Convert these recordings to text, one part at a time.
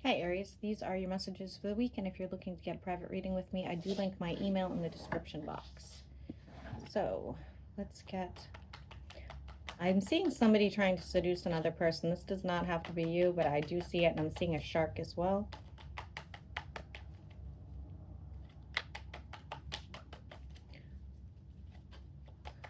Hi Aries, these are your messages for the week, and if you're looking to get a private reading with me, I do link my email in the description box. So let's get, I'm seeing somebody trying to seduce another person. This does not have to be you, but I do see it, and I'm seeing a shark as well.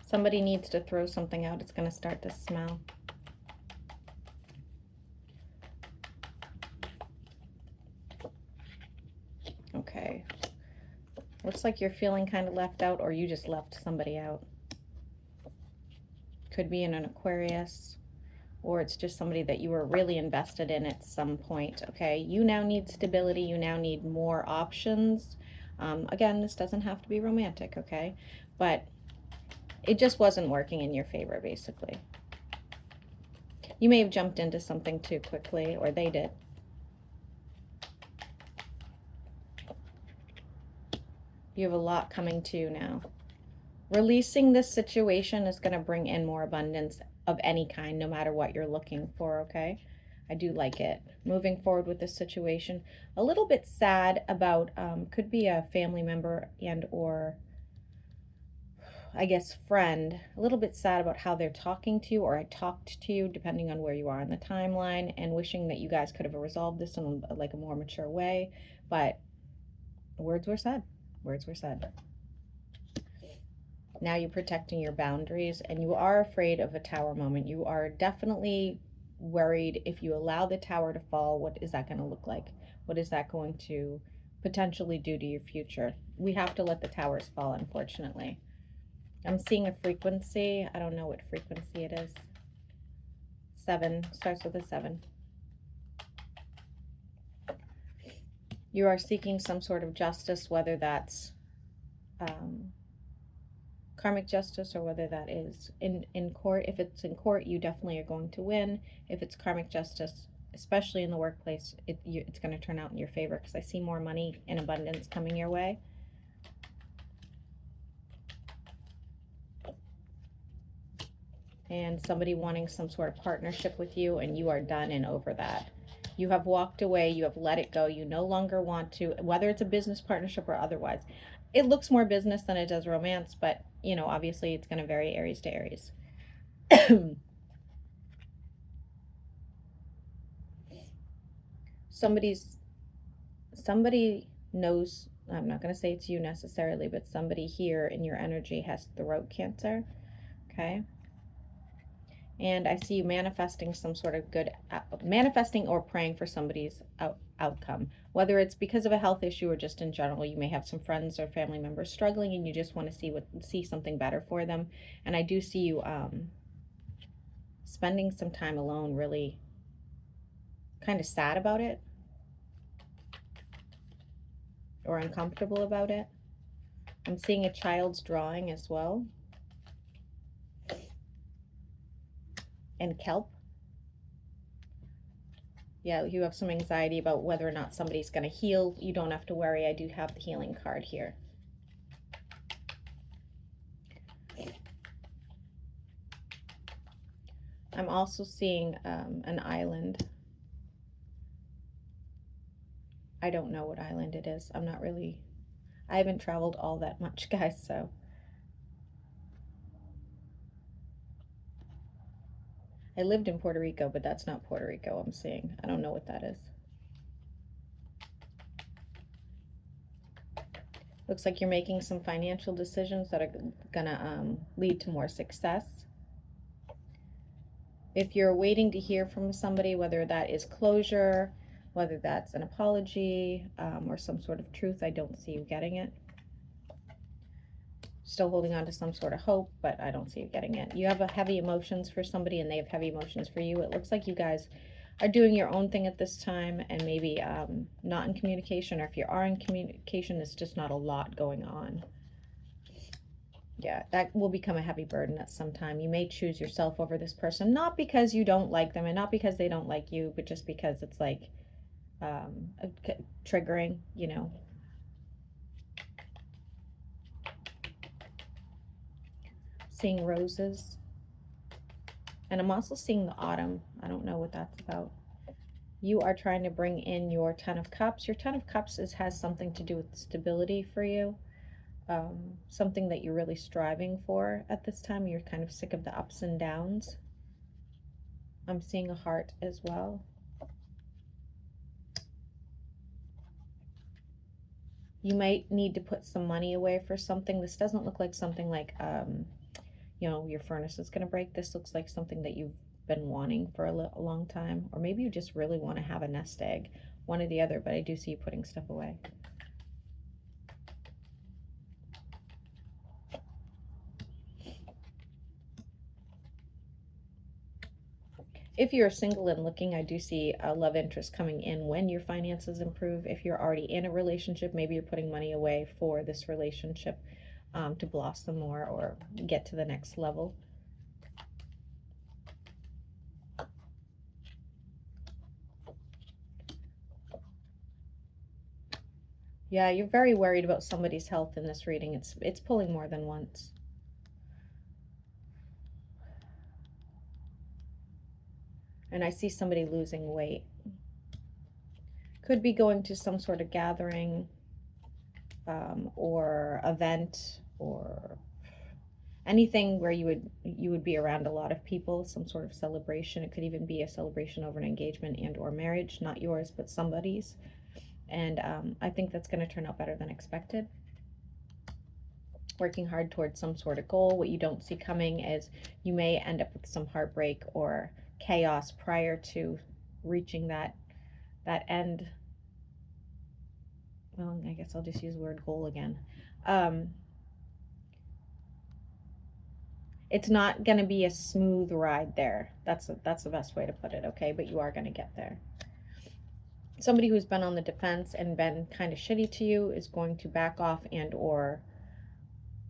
Somebody needs to throw something out. It's going to start to smell. Okay. Looks like you're feeling kind of left out, or you just left somebody out. Could be in an Aquarius, or it's just somebody that you were really invested in at some point. Okay, you now need stability. You now need more options. Again, this doesn't have to be romantic, okay? But it just wasn't working in your favor, basically. You may have jumped into something too quickly, or they did. You have a lot coming to you now. Releasing this situation is going to bring in more abundance of any kind, no matter what you're looking for, okay? I do like it. Moving forward with this situation. A little bit sad about, could be a family member and or, I guess, friend. A little bit sad about how they're talking to you, or I talked to you, depending on where you are in the timeline, and wishing that you guys could have resolved this in like a more mature way. But words were said. Words were said. Now you're protecting your boundaries, and you are afraid of a tower moment. You are definitely worried if you allow the tower to fall, what is that going to look like? What is that going to potentially do to your future? We have to let the towers fall, unfortunately. I'm seeing a frequency. I don't know what frequency it is. 7 starts with a 7. You are seeking some sort of justice, whether that's karmic justice or whether that is in court. If it's in court, you definitely are going to win. If it's karmic justice, especially in the workplace, it's going to turn out in your favor, because I see more money in abundance coming your way. And somebody wanting some sort of partnership with you, and you are done and over that. You have walked away. You have let it go. You no longer want to, whether it's a business partnership or otherwise. It looks more business than it does romance, but, you know, obviously it's going to vary Aries to Aries. Somebody knows, I'm not going to say it's you necessarily, but somebody here in your energy has throat cancer. Okay. And I see you manifesting some sort of good, manifesting or praying for somebody's outcome, whether it's because of a health issue or just in general. You may have some friends or family members struggling, and you just want to see something better for them. And I do see you spending some time alone, really kind of sad about it or uncomfortable about it. I'm seeing a child's drawing as well. And kelp. Yeah, you have some anxiety about whether or not somebody's going to heal. You don't have to worry. I do have the healing card here. I'm also seeing an island. I don't know what island it is. I haven't traveled all that much, guys, so. I lived in Puerto Rico, but that's not Puerto Rico I'm seeing. I don't know what that is. Looks like you're making some financial decisions that are gonna lead to more success. If you're waiting to hear from somebody, whether that is closure, whether that's an apology, or some sort of truth, I don't see you getting it. Still holding on to some sort of hope, but I don't see you getting it. You have a heavy emotions for somebody, and they have heavy emotions for you. It looks like you guys are doing your own thing at this time, and maybe not in communication, or if you are in communication, it's just not a lot going on. Yeah, that will become a heavy burden at some time. You may choose yourself over this person, not because you don't like them and not because they don't like you, but just because it's like triggering, you know. Seeing roses. And I'm also seeing the autumn. I don't know what that's about. You are trying to bring in your Ten of Cups. Your Ten of Cups has something to do with stability for you. Something that you're really striving for at this time. You're kind of sick of the ups and downs. I'm seeing a heart as well. You might need to put some money away for something. This doesn't look like something like, you know, your furnace is going to break. This looks like something that you've been wanting for a long time. Or maybe you just really want to have a nest egg. One or the other, but I do see you putting stuff away. If you're single and looking, I do see a love interest coming in when your finances improve. If you're already in a relationship, maybe you're putting money away for this relationship to blossom more or get to the next level. Yeah, you're very worried about somebody's health in this reading. It's pulling more than once. And I see somebody losing weight. Could be going to some sort of gathering or event or anything where you would be around a lot of people, some sort of celebration. It could even be a celebration over an engagement and or marriage, not yours, but somebody's. And I think that's going to turn out better than expected. Working hard towards some sort of goal. What you don't see coming is you may end up with some heartbreak or chaos prior to reaching that end. Well, I guess I'll just use the word goal again. It's not going to be a smooth ride there. That's the best way to put it, okay? But you are going to get there. Somebody who's been on the defense and been kind of shitty to you is going to back off and or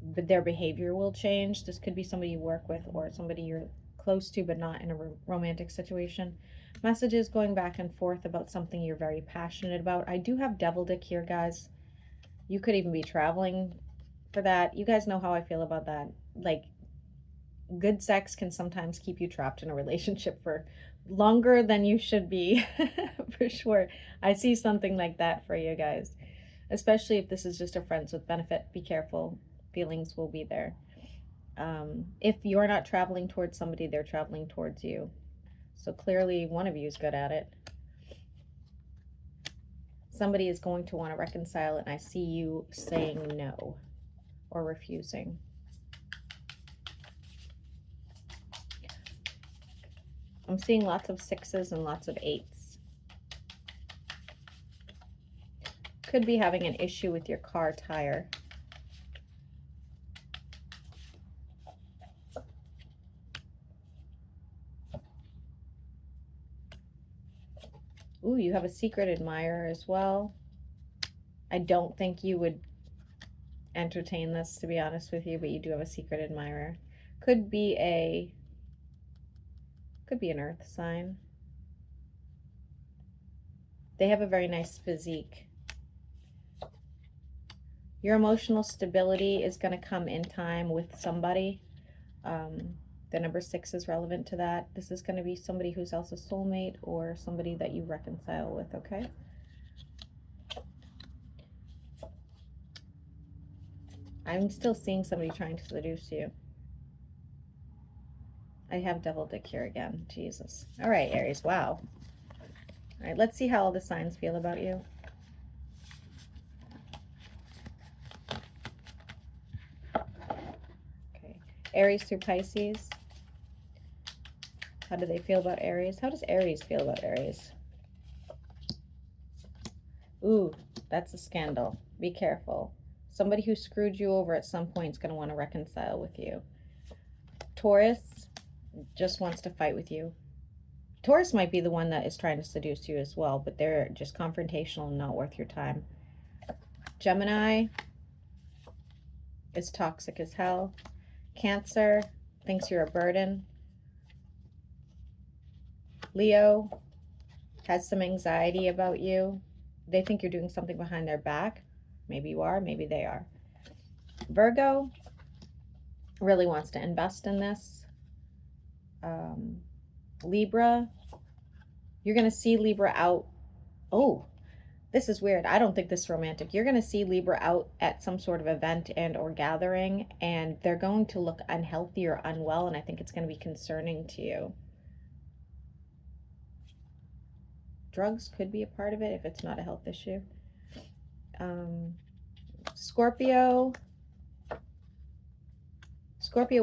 their behavior will change. This could be somebody you work with or somebody you're close to but not in a romantic situation. Messages going back and forth about something you're very passionate about. I do have Devil Dick here, guys. You could even be traveling for that. You guys know how I feel about that. Like, good sex can sometimes keep you trapped in a relationship for longer than you should be. For sure. I see something like that for you guys, especially if this is just a friends with benefit. Be careful. Feelings will be there. If you're not traveling towards somebody, they're traveling towards you. So clearly one of you is good at it. Somebody is going to want to reconcile, and I see you saying no or refusing. I'm seeing lots of 6s and lots of 8s. Could be having an issue with your car tire. Ooh, you have a secret admirer as well. I don't think you would entertain this, to be honest with you, but you do have a secret admirer. Could be an earth sign. They have a very nice physique. Your emotional stability is going to come in time with somebody. The number 6 is relevant to that. This is going to be somebody who's else a soulmate or somebody that you reconcile with, okay? I'm still seeing somebody trying to seduce you. I have Devil Dick here again. Jesus. All right, Aries. Wow. All right, let's see how all the signs feel about you. Okay. Aries through Pisces. How do they feel about Aries? How does Aries feel about Aries? Ooh, that's a scandal. Be careful. Somebody who screwed you over at some point is going to want to reconcile with you. Taurus just wants to fight with you. Taurus might be the one that is trying to seduce you as well, but they're just confrontational and not worth your time. Gemini is toxic as hell. Cancer thinks you're a burden. Leo has some anxiety about you. They think you're doing something behind their back. Maybe you are, maybe they are. Virgo really wants to invest in this. Libra, You're going to see Libra out. Oh, this is weird. I don't think this is romantic. You're going to see Libra out at some sort of event and or gathering, and they're going to look unhealthy or unwell, and I think it's going to be concerning to you. Drugs could be a part of it if it's not a health issue. Scorpio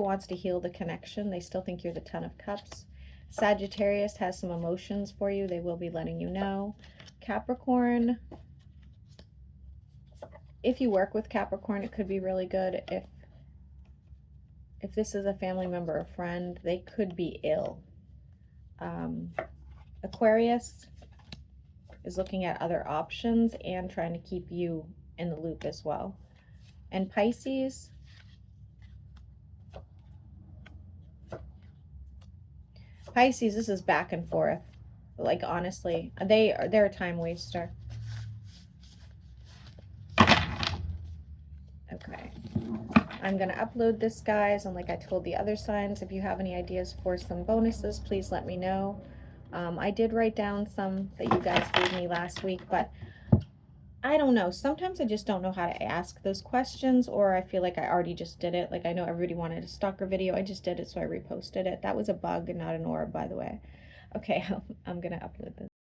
wants to heal the connection. They still think you're the Ten of Cups. Sagittarius has some emotions for you. They will be letting you know. Capricorn, if you work with Capricorn, it could be really good. If this is a family member or friend, they could be ill. Aquarius is looking at other options and trying to keep you in the loop as well. And Pisces, this is back and forth. Like, honestly, they're a time waster. Okay. I'm going to upload this, guys, and like I told the other signs, if you have any ideas for some bonuses, please let me know. I did write down some that you guys gave me last week, but I don't know. Sometimes I just don't know how to ask those questions, or I feel like I already just did it. Like, I know everybody wanted a stalker video. I just did it, so I reposted it. That was a bug and not an orb, by the way. Okay, I'm going to upload this.